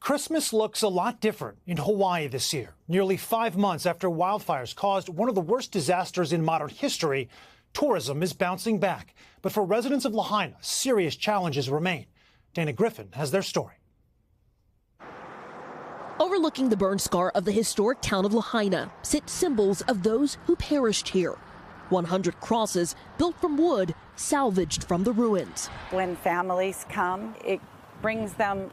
Christmas looks a lot different in Hawaii this year. Nearly 5 months after wildfires caused one of the worst disasters in modern history, tourism is bouncing back. But for residents of Lahaina, serious challenges remain. Dana Griffin has their story. Overlooking the burn scar of the historic town of Lahaina sit symbols of those who perished here. 100 crosses built from wood, salvaged from the ruins. When families come, it brings them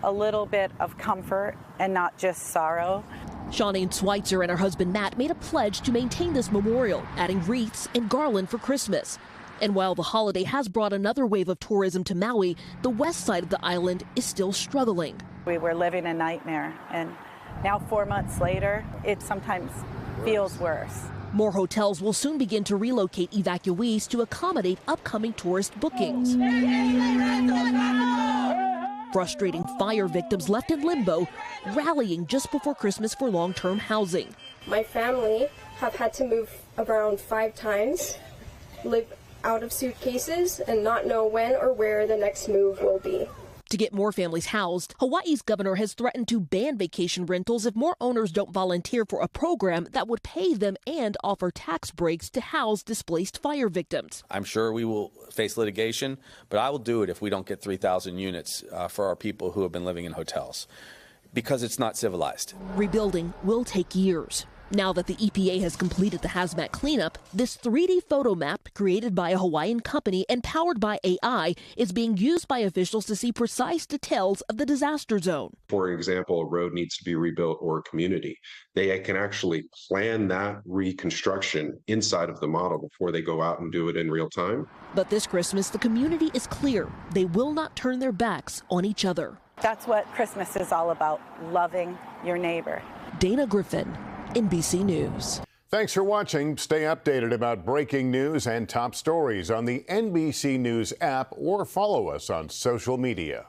a little bit of comfort and not just sorrow. Shawnee Schweitzer and her husband Matt made a pledge to maintain this memorial, adding wreaths and garland for Christmas. And while the holiday has brought another wave of tourism to Maui, the west side of the island is still struggling. We were living a nightmare, and now 4 months later, it sometimes feels worse. More hotels will soon begin to relocate evacuees to accommodate upcoming tourist bookings. Frustrating fire victims left in limbo, rallying just before Christmas for long-term housing. My family have had to move around 5 times, live out of suitcases, and not know when or where the next move will be. To get more families housed, Hawaii's governor has threatened to ban vacation rentals if more owners don't volunteer for a program that would pay them and offer tax breaks to house displaced fire victims. I'm sure we will face litigation, but I will do it if we don't get 3,000 units for our people who have been living in hotels, because it's not civilized. Rebuilding will take years. Now that the EPA has completed the hazmat cleanup, this 3D photo map created by a Hawaiian company and powered by AI is being used by officials to see precise details of the disaster zone. For example, a road needs to be rebuilt or a community. They can actually plan that reconstruction inside of the model before they go out and do it in real time. But this Christmas, the community is clear. They will not turn their backs on each other. That's what Christmas is all about, loving your neighbor. Dana Griffin, NBC News. Thanks for watching. Stay updated about breaking news and top stories on the NBC News app or follow us on social media.